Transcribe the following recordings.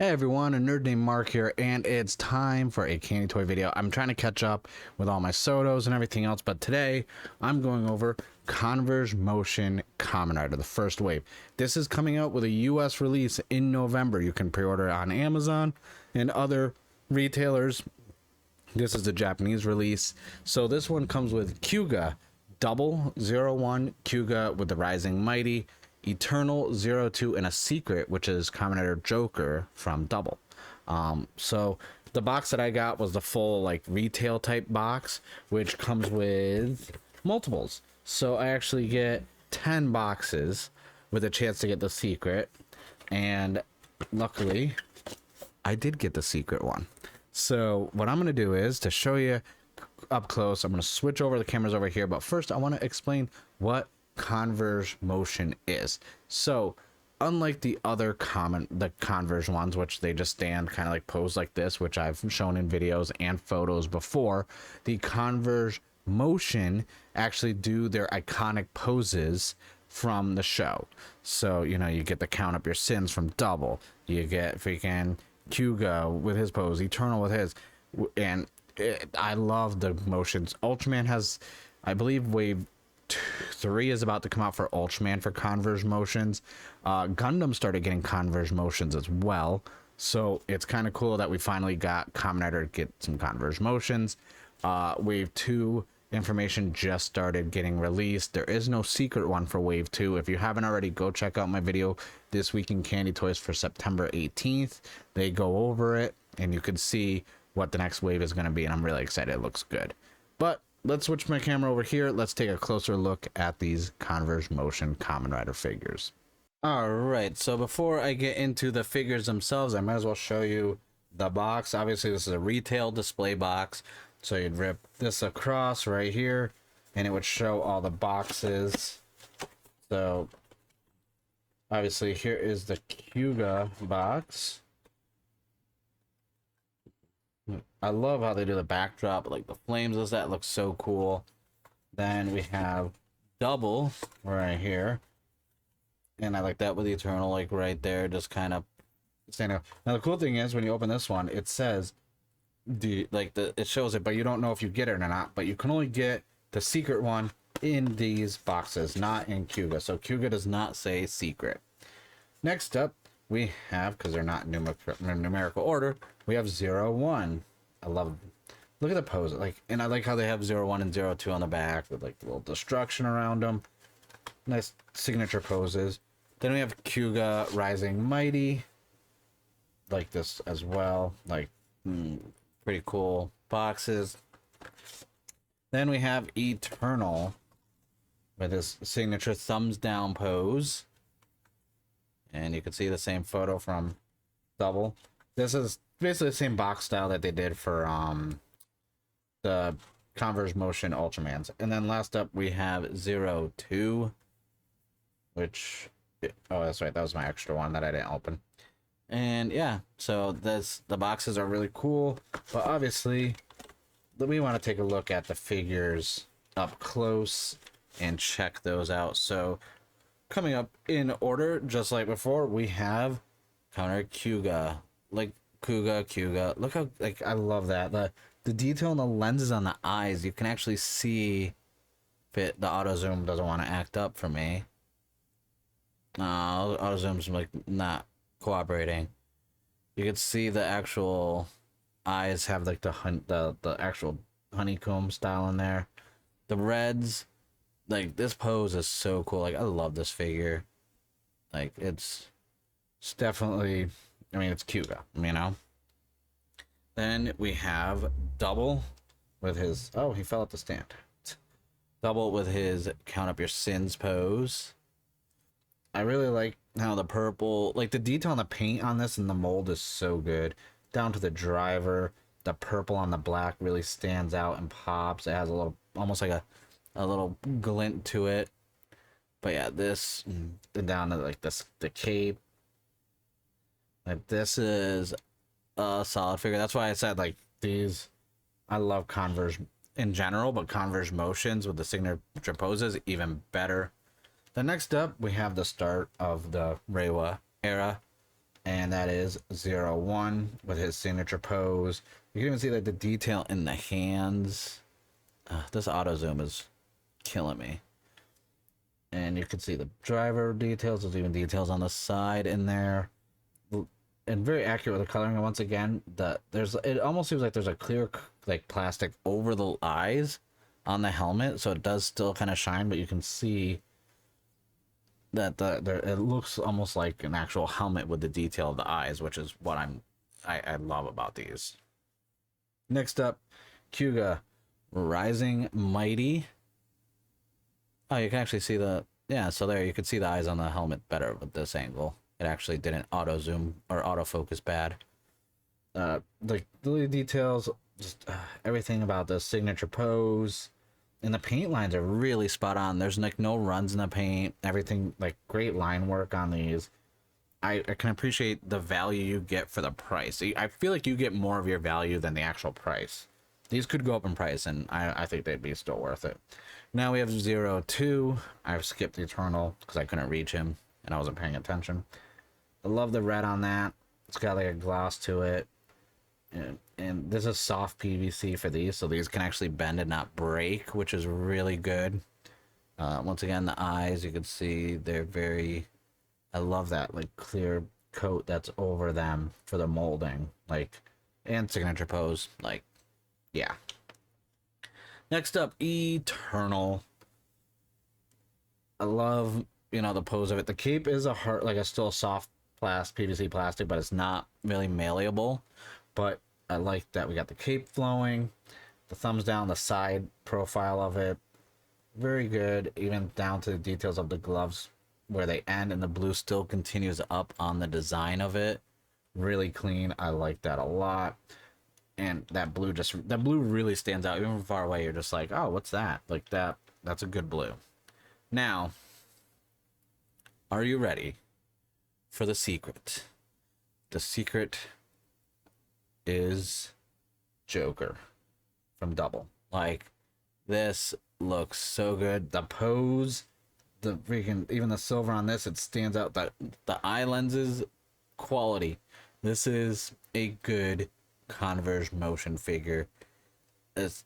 Hey everyone, a nerd named Mark here, and it's time for a candy toy video. I'm trying to catch up with all my Sotos and everything else, but today I'm going over Converge Motion Kamen Rider, the first wave. This is coming out with a US release in November. You can pre-order it on Amazon and other retailers. This is the Japanese release. So this one comes with Kyuga, Double 01 Kyuga with the Rising Mighty, Eternal 02, and a secret, which is Kamen Rider Joker from Double. So the box that I got was the full like retail type box, which comes with multiples. So I actually get 10 boxes with a chance to get the secret, and luckily I did get the secret one. So what I'm going to do is to show you up close, I'm going to switch over the cameras over here, but first I want to explain what Converge Motion is. So unlike the other the Converge ones, which they just stand kind of like pose like this, which I've shown in videos and photos before, the Converge Motion actually do their iconic poses from the show. So you know, you get the count up your sins from Double, you get freaking Kyuga with his pose, Eternal with his, and I love the motions. Ultraman has, I believe, wave 3 is about to come out for Ultraman for Converge Motions. Gundam started getting Converge Motions as well, so it's kind of cool that we finally got Kamen Rider to get some Converge Motions. Wave 2 information just started getting released. There is no secret one for Wave 2. If you haven't already, go check out my video This Week in Candy Toys for September 18th. They go over it, and you can see what the next wave is going to be, and I'm really excited. It looks good. But let's switch my camera over here. Let's take a closer look at these Converge Motion Kamen Rider figures. Alright, so before I get into the figures themselves, I might as well show you the box. Obviously, this is a retail display box. So you'd rip this across right here, and it would show all the boxes. So obviously, here is the Kyuga box. I love how they do the backdrop, like the flames. That looks so cool. Then we have Double right here, and I like that with the Eternal, like right there, just kind of standing up. Now the cool thing is when you open this one, it says it shows it, but you don't know if you get it or not. But you can only get the secret one in these boxes, not in Kyuga. So Kyuga does not say secret. Next up, we have, because they're not in numerical order, we have 01. I love, look at the pose, and I like how they have 01 and 02 on the back with like the little destruction around them. Nice signature poses. Then we have Kyuga Rising Mighty, like this as well, like pretty cool boxes. Then we have Eternal with his signature thumbs down pose, and you can see the same photo from Double. This is basically the same box style that they did for the Converge Motion Ultramans. And then last up we have 02, which, oh that's right, that was my extra one that I didn't open. And yeah, so the boxes are really cool, but obviously we want to take a look at the figures up close and check those out. So coming up in order, just like before, we have Counter Kyuga, like Kyuga. Look how, like, I love that the detail in the lenses on the eyes. You can actually see if the auto zoom doesn't want to act up for me. No, auto zoom's like not cooperating. You can see the actual eyes have like the actual honeycomb style in there. The reds, like this pose is so cool. Like I love this figure. Like it's definitely, I mean, it's Kyuga, you know. Then we have Double with his, oh, he fell at the stand. Double with his count up your sins pose. I really like how the purple, like the detail on the paint on this and the mold is so good. Down to the driver, the purple on the black really stands out and pops. It has a little, almost like a little glint to it. But yeah, this, and down to like this, the cape. Like this is a solid figure. That's why I said like these, I love Converge in general, but Converge Motions with the signature poses even better. The next up, we have the start of the Reiwa era. and that is 01 with his signature pose. You can even see like the detail in the hands. This auto zoom is killing me. And you can see the driver details. There's even details on the side in there, and very accurate with the coloring. And once again, it almost seems like there's a clear like plastic over the eyes on the helmet, so it does still kind of shine, but you can see that it looks almost like an actual helmet with the detail of the eyes, which is what I love about these. Next up, Kyuga Rising Mighty. Oh, you can actually see so there you can see the eyes on the helmet better with this angle. It actually didn't auto zoom or autofocus bad. The details, just everything about the signature pose, and the paint lines are really spot on. There's like no runs in the paint. Everything, like, great line work on these. I can appreciate the value you get for the price. I feel like you get more of your value than the actual price. These could go up in price, and I think they'd be still worth it. Now we have 02. I've skipped the Eternal because I couldn't reach him and I wasn't paying attention. I love the red on that. It's got like a gloss to it. And this is soft PVC for these, so these can actually bend and not break, which is really good. Once again, the eyes, you can see they're very... I love that like clear coat that's over them for the molding, like, and signature pose, like, yeah. Next up, Eternal. I love, the pose of it. The cape is still a soft PVC plastic, but it's not really malleable. But I like that we got the cape flowing, the thumbs down, the side profile of it, very good, even down to the details of the gloves where they end, and the blue still continues up on the design of it. Really clean. I like that a lot. And that blue really stands out. Even from far away, you're just like, oh, what's that? Like that's a good blue. Now, are you ready for the secret? The secret is Joker from Double. Like, this looks so good. The pose, the freaking, even the silver on this, it stands out. That the eye lenses, quality. This is a good Converge Motion figure. This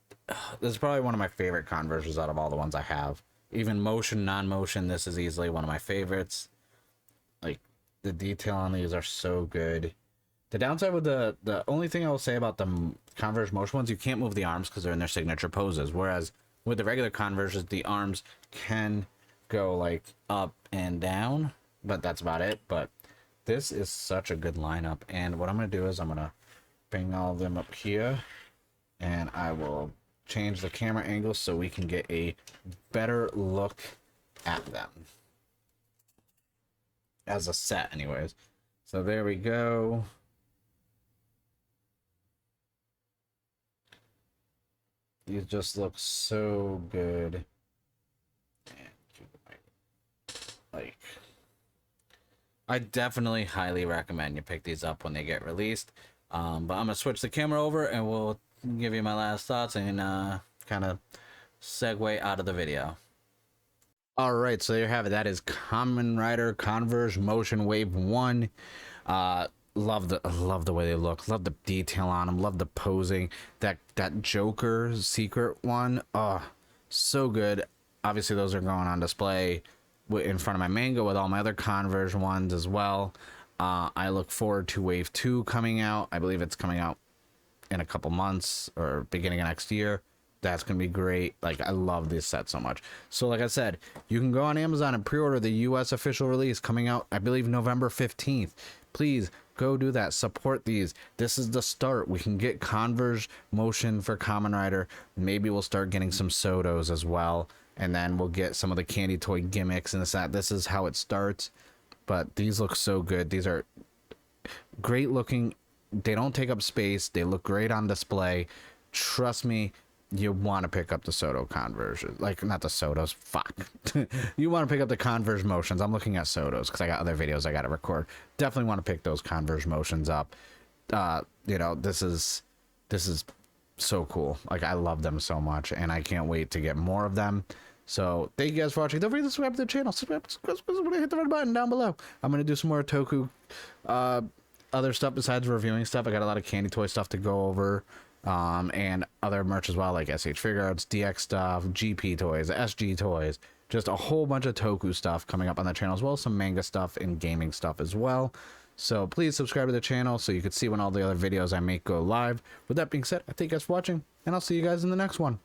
is probably one of my favorite Converges out of all the ones I have. Even motion, non-motion, this is easily one of my favorites. Like, the detail on these are so good. The downside with the only thing I will say about the Converge Motion ones, you can't move the arms because they're in their signature poses. Whereas with the regular Converges, the arms can go like up and down, but that's about it. But this is such a good lineup, and what I'm gonna do is I'm gonna bring all of them up here, and I will change the camera angle so we can get a better look at them as a set anyways. So there we go. These just look so good. Like, I definitely highly recommend you pick these up when they get released. But I'm gonna switch the camera over and we'll give you my last thoughts and kind of segue out of the video. All right, so there you have it. That is Kamen Rider Converge Motion Wave 1. Love the way they look. Love the detail on them. Love the posing. That Joker secret one. Oh, so good. Obviously, those are going on display in front of my Mango with all my other Converge ones as well. I look forward to Wave 2 coming out. I believe it's coming out in a couple months or beginning of next year. That's gonna be great. Like, I love this set so much. So like I said, you can go on Amazon and pre-order the US official release coming out, I believe, November 15th. Please go do that. Support these. This is the start. We can get Converge Motion for Kamen Rider. Maybe we'll start getting some Sotos as well, and then we'll get some of the candy toy gimmicks and that. This is how it starts. But these look so good. These are great looking. They don't take up space. They look great on display. Trust me, you want to pick up the Soto Conversion. Like, not the Sotos. Fuck. You want to pick up the Converge Motions. I'm looking at Sotos because I got other videos I got to record. Definitely want to pick those Converge Motions up. This is so cool. Like, I love them so much, and I can't wait to get more of them. So thank you guys for watching. Don't forget to subscribe to the channel. Subscribe, hit the red button down below. I'm going to do some more Toku Other stuff besides reviewing stuff, I got a lot of candy toy stuff to go over, and other merch as well, like SH Figure Arts, DX stuff, GP toys, SG toys, just a whole bunch of Toku stuff coming up on the channel, as well as some manga stuff and gaming stuff as well. So please subscribe to the channel so you can see when all the other videos I make go live. With that being said, I thank you guys for watching, and I'll see you guys in the next one.